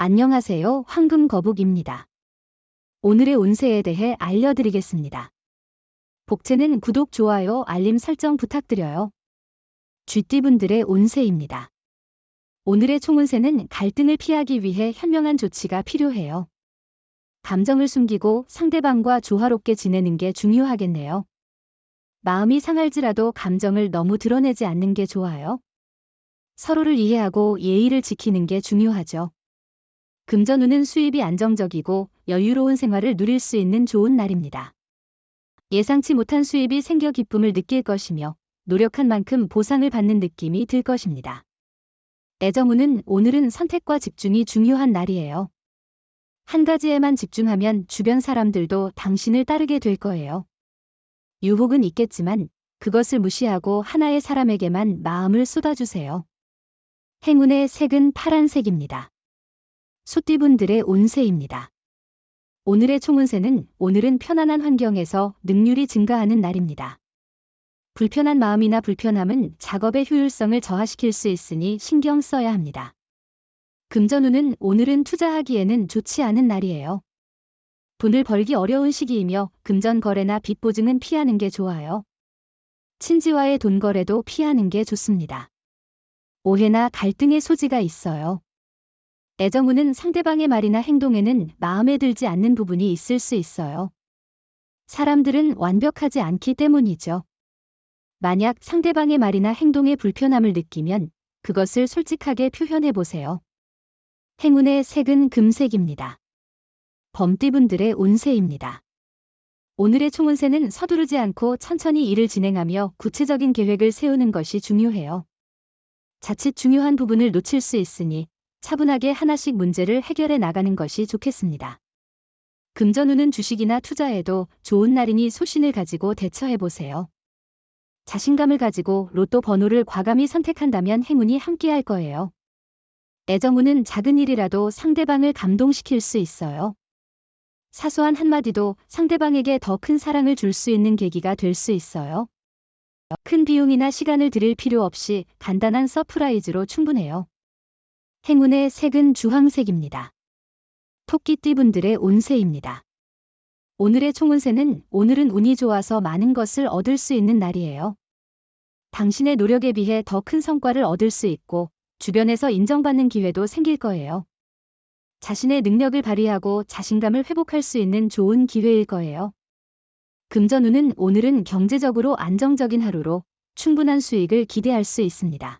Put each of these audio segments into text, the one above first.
안녕하세요. 황금거북입니다. 오늘의 운세에 대해 알려드리겠습니다. 복채는 구독, 좋아요, 알림 설정 부탁드려요. 쥐띠분들의 운세입니다. 오늘의 총운세는 갈등을 피하기 위해 현명한 조치가 필요해요. 감정을 숨기고 상대방과 조화롭게 지내는 게 중요하겠네요. 마음이 상할지라도 감정을 너무 드러내지 않는 게 좋아요. 서로를 이해하고 예의를 지키는 게 중요하죠. 금전운은 수입이 안정적이고 여유로운 생활을 누릴 수 있는 좋은 날입니다. 예상치 못한 수입이 생겨 기쁨을 느낄 것이며 노력한 만큼 보상을 받는 느낌이 들 것입니다. 애정운은 오늘은 선택과 집중이 중요한 날이에요. 한 가지에만 집중하면 주변 사람들도 당신을 따르게 될 거예요. 유혹은 있겠지만 그것을 무시하고 하나의 사람에게만 마음을 쏟아주세요. 행운의 색은 파란색입니다. 소띠분들의 운세입니다. 오늘의 총운세는 오늘은 편안한 환경에서 능률이 증가하는 날입니다. 불편한 마음이나 불편함은 작업의 효율성을 저하시킬 수 있으니 신경 써야 합니다. 금전운은 오늘은 투자하기에는 좋지 않은 날이에요. 돈을 벌기 어려운 시기이며 금전 거래나 빚 보증은 피하는 게 좋아요. 친지와의 돈 거래도 피하는 게 좋습니다. 오해나 갈등의 소지가 있어요. 애정운은 상대방의 말이나 행동에는 마음에 들지 않는 부분이 있을 수 있어요. 사람들은 완벽하지 않기 때문이죠. 만약 상대방의 말이나 행동에 불편함을 느끼면 그것을 솔직하게 표현해 보세요. 행운의 색은 금색입니다. 범띠분들의 운세입니다. 오늘의 총운세는 서두르지 않고 천천히 일을 진행하며 구체적인 계획을 세우는 것이 중요해요. 자칫 중요한 부분을 놓칠 수 있으니 차분하게 하나씩 문제를 해결해 나가는 것이 좋겠습니다. 금전운은 주식이나 투자에도 좋은 날이니 소신을 가지고 대처해 보세요. 자신감을 가지고 로또 번호를 과감히 선택한다면 행운이 함께할 거예요. 애정운은 작은 일이라도 상대방을 감동시킬 수 있어요. 사소한 한마디도 상대방에게 더 큰 사랑을 줄 수 있는 계기가 될 수 있어요. 큰 비용이나 시간을 들일 필요 없이 간단한 서프라이즈로 충분해요. 행운의 색은 주황색입니다. 토끼띠분들의 운세입니다. 오늘의 총운세는 오늘은 운이 좋아서 많은 것을 얻을 수 있는 날이에요. 당신의 노력에 비해 더 큰 성과를 얻을 수 있고 주변에서 인정받는 기회도 생길 거예요. 자신의 능력을 발휘하고 자신감을 회복할 수 있는 좋은 기회일 거예요. 금전운은 오늘은 경제적으로 안정적인 하루로 충분한 수익을 기대할 수 있습니다.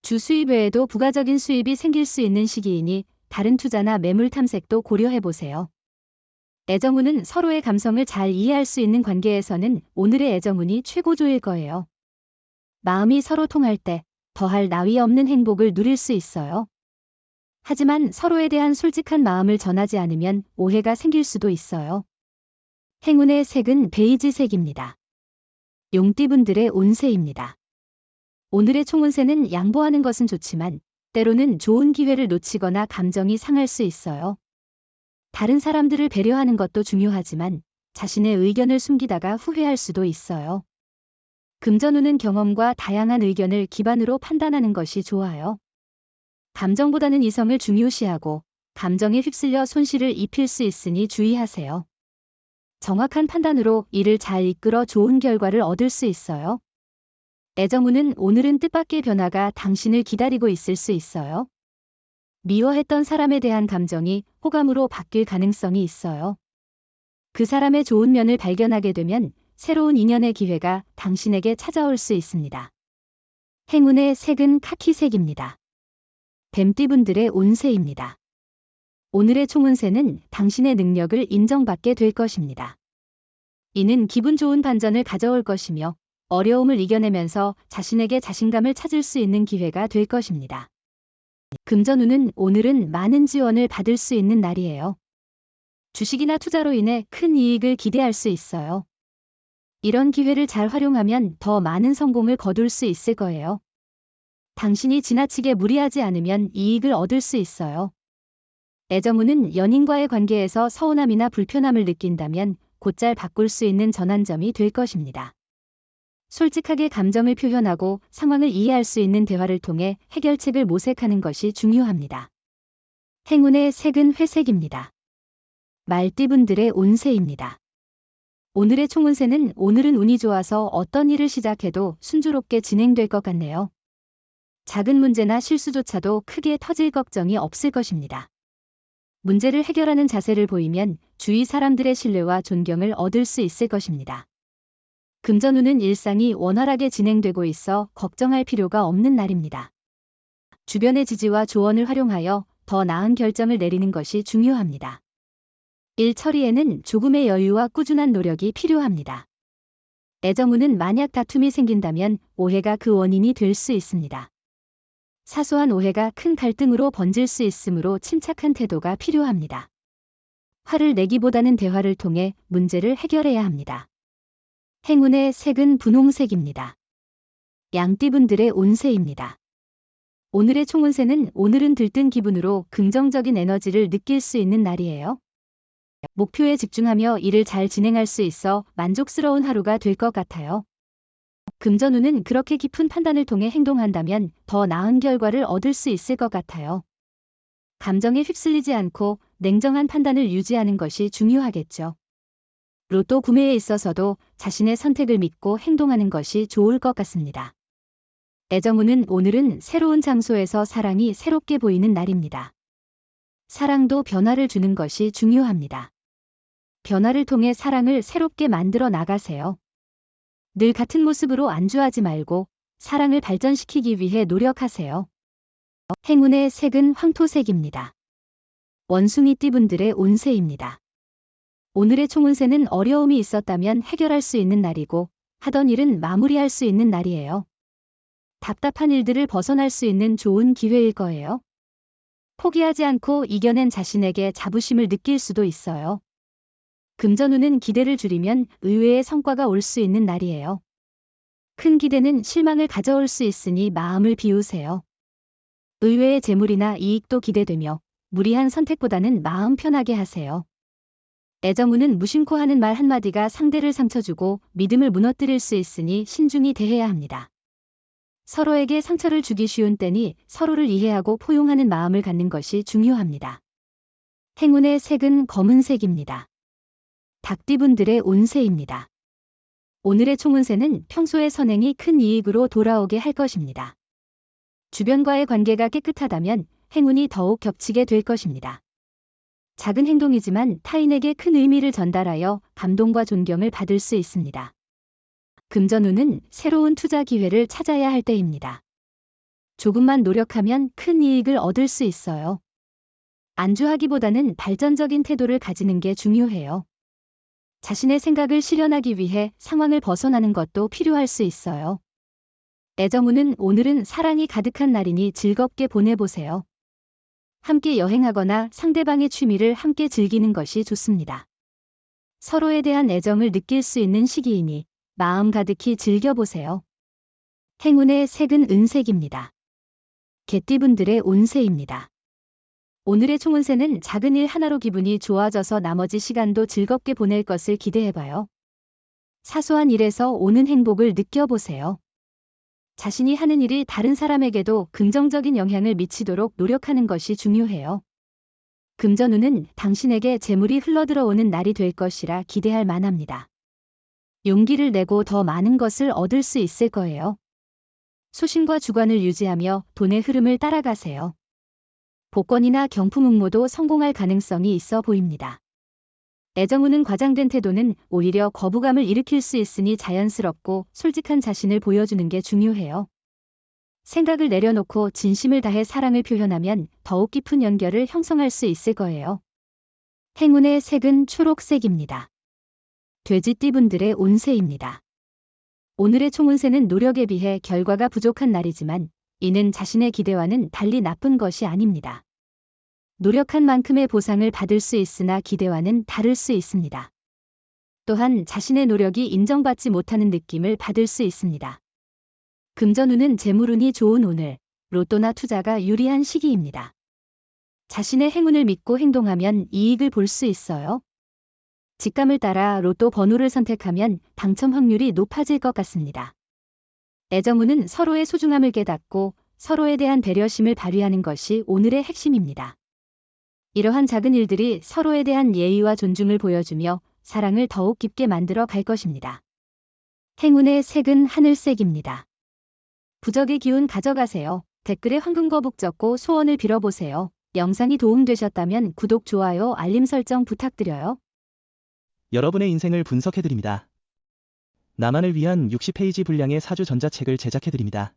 주 수입 외에도 부가적인 수입이 생길 수 있는 시기이니 다른 투자나 매물 탐색도 고려해 보세요. 애정운은 서로의 감성을 잘 이해할 수 있는 관계에서는 오늘의 애정운이 최고조일 거예요. 마음이 서로 통할 때 더할 나위 없는 행복을 누릴 수 있어요. 하지만 서로에 대한 솔직한 마음을 전하지 않으면 오해가 생길 수도 있어요. 행운의 색은 베이지색입니다. 용띠분들의 운세입니다. 오늘의 총운세는 양보하는 것은 좋지만 때로는 좋은 기회를 놓치거나 감정이 상할 수 있어요. 다른 사람들을 배려하는 것도 중요하지만 자신의 의견을 숨기다가 후회할 수도 있어요. 금전운은 경험과 다양한 의견을 기반으로 판단하는 것이 좋아요. 감정보다는 이성을 중요시하고 감정에 휩쓸려 손실을 입힐 수 있으니 주의하세요. 정확한 판단으로 일을 잘 이끌어 좋은 결과를 얻을 수 있어요. 애정운은 오늘은 뜻밖의 변화가 당신을 기다리고 있을 수 있어요. 미워했던 사람에 대한 감정이 호감으로 바뀔 가능성이 있어요. 그 사람의 좋은 면을 발견하게 되면 새로운 인연의 기회가 당신에게 찾아올 수 있습니다. 행운의 색은 카키색입니다. 뱀띠분들의 운세입니다. 오늘의 총운세는 당신의 능력을 인정받게 될 것입니다. 이는 기분 좋은 반전을 가져올 것이며 어려움을 이겨내면서 자신에게 자신감을 찾을 수 있는 기회가 될 것입니다. 금전운은 오늘은 많은 지원을 받을 수 있는 날이에요. 주식이나 투자로 인해 큰 이익을 기대할 수 있어요. 이런 기회를 잘 활용하면 더 많은 성공을 거둘 수 있을 거예요. 당신이 지나치게 무리하지 않으면 이익을 얻을 수 있어요. 애정운은 연인과의 관계에서 서운함이나 불편함을 느낀다면 곧잘 바꿀 수 있는 전환점이 될 것입니다. 솔직하게 감정을 표현하고 상황을 이해할 수 있는 대화를 통해 해결책을 모색하는 것이 중요합니다. 행운의 색은 회색입니다. 말띠분들의 운세입니다. 오늘의 총운세는 오늘은 운이 좋아서 어떤 일을 시작해도 순조롭게 진행될 것 같네요. 작은 문제나 실수조차도 크게 터질 걱정이 없을 것입니다. 문제를 해결하는 자세를 보이면 주위 사람들의 신뢰와 존경을 얻을 수 있을 것입니다. 금전운은 일상이 원활하게 진행되고 있어 걱정할 필요가 없는 날입니다. 주변의 지지와 조언을 활용하여 더 나은 결정을 내리는 것이 중요합니다. 일 처리에는 조금의 여유와 꾸준한 노력이 필요합니다. 애정운은 만약 다툼이 생긴다면 오해가 그 원인이 될 수 있습니다. 사소한 오해가 큰 갈등으로 번질 수 있으므로 침착한 태도가 필요합니다. 화를 내기보다는 대화를 통해 문제를 해결해야 합니다. 행운의 색은 분홍색입니다. 양띠분들의 운세입니다. 오늘의 총운세는 오늘은 들뜬 기분으로 긍정적인 에너지를 느낄 수 있는 날이에요. 목표에 집중하며 일을 잘 진행할 수 있어 만족스러운 하루가 될 것 같아요. 금전운은 그렇게 깊은 판단을 통해 행동한다면 더 나은 결과를 얻을 수 있을 것 같아요. 감정에 휩쓸리지 않고 냉정한 판단을 유지하는 것이 중요하겠죠. 로또 구매에 있어서도 자신의 선택을 믿고 행동하는 것이 좋을 것 같습니다. 애정운은 오늘은 새로운 장소에서 사랑이 새롭게 보이는 날입니다. 사랑도 변화를 주는 것이 중요합니다. 변화를 통해 사랑을 새롭게 만들어 나가세요. 늘 같은 모습으로 안주하지 말고 사랑을 발전시키기 위해 노력하세요. 행운의 색은 황토색입니다. 원숭이띠분들의 운세입니다. 오늘의 총운세는 어려움이 있었다면 해결할 수 있는 날이고 하던 일은 마무리할 수 있는 날이에요. 답답한 일들을 벗어날 수 있는 좋은 기회일 거예요. 포기하지 않고 이겨낸 자신에게 자부심을 느낄 수도 있어요. 금전운은 기대를 줄이면 의외의 성과가 올 수 있는 날이에요. 큰 기대는 실망을 가져올 수 있으니 마음을 비우세요. 의외의 재물이나 이익도 기대되며 무리한 선택보다는 마음 편하게 하세요. 애정운은 무심코 하는 말 한마디가 상대를 상처주고 믿음을 무너뜨릴 수 있으니 신중히 대해야 합니다. 서로에게 상처를 주기 쉬운 때니 서로를 이해하고 포용하는 마음을 갖는 것이 중요합니다. 행운의 색은 검은색입니다. 닭띠분들의 운세입니다. 오늘의 총운세는 평소의 선행이 큰 이익으로 돌아오게 할 것입니다. 주변과의 관계가 깨끗하다면 행운이 더욱 겹치게 될 것입니다. 작은 행동이지만 타인에게 큰 의미를 전달하여 감동과 존경을 받을 수 있습니다. 금전운은 새로운 투자 기회를 찾아야 할 때입니다. 조금만 노력하면 큰 이익을 얻을 수 있어요. 안주하기보다는 발전적인 태도를 가지는 게 중요해요. 자신의 생각을 실현하기 위해 상황을 벗어나는 것도 필요할 수 있어요. 애정운은 오늘은 사랑이 가득한 날이니 즐겁게 보내보세요. 함께 여행하거나 상대방의 취미를 함께 즐기는 것이 좋습니다. 서로에 대한 애정을 느낄 수 있는 시기이니 마음 가득히 즐겨보세요. 행운의 색은 은색입니다. 개띠분들의 운세입니다. 오늘의 총운세는 작은 일 하나로 기분이 좋아져서 나머지 시간도 즐겁게 보낼 것을 기대해봐요. 사소한 일에서 오는 행복을 느껴보세요. 자신이 하는 일이 다른 사람에게도 긍정적인 영향을 미치도록 노력하는 것이 중요해요. 금전운은 당신에게 재물이 흘러들어오는 날이 될 것이라 기대할 만합니다. 용기를 내고 더 많은 것을 얻을 수 있을 거예요. 소신과 주관을 유지하며 돈의 흐름을 따라가세요. 복권이나 경품 응모도 성공할 가능성이 있어 보입니다. 애정운은 과장된 태도는 오히려 거부감을 일으킬 수 있으니 자연스럽고 솔직한 자신을 보여주는 게 중요해요. 생각을 내려놓고 진심을 다해 사랑을 표현하면 더욱 깊은 연결을 형성할 수 있을 거예요. 행운의 색은 초록색입니다. 돼지띠분들의 운세입니다. 오늘의 총운세는 노력에 비해 결과가 부족한 날이지만 이는 자신의 기대와는 달리 나쁜 것이 아닙니다. 노력한 만큼의 보상을 받을 수 있으나 기대와는 다를 수 있습니다. 또한 자신의 노력이 인정받지 못하는 느낌을 받을 수 있습니다. 금전운은 재물운이 좋은 오늘, 로또나 투자가 유리한 시기입니다. 자신의 행운을 믿고 행동하면 이익을 볼 수 있어요. 직감을 따라 로또 번호를 선택하면 당첨 확률이 높아질 것 같습니다. 애정운은 서로의 소중함을 깨닫고 서로에 대한 배려심을 발휘하는 것이 오늘의 핵심입니다. 이러한 작은 일들이 서로에 대한 예의와 존중을 보여주며 사랑을 더욱 깊게 만들어 갈 것입니다. 행운의 색은 하늘색입니다. 부적의 기운 가져가세요. 댓글에 황금거북 적고 소원을 빌어보세요. 영상이 도움되셨다면 구독, 좋아요, 알림 설정 부탁드려요. 여러분의 인생을 분석해드립니다. 나만을 위한 60페이지 분량의 사주 전자책을 제작해드립니다.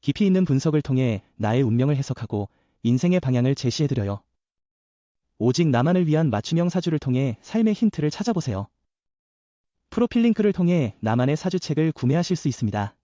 깊이 있는 분석을 통해 나의 운명을 해석하고 인생의 방향을 제시해드려요. 오직 나만을 위한 맞춤형 사주를 통해 삶의 힌트를 찾아보세요. 프로필 링크를 통해 나만의 사주책을 구매하실 수 있습니다.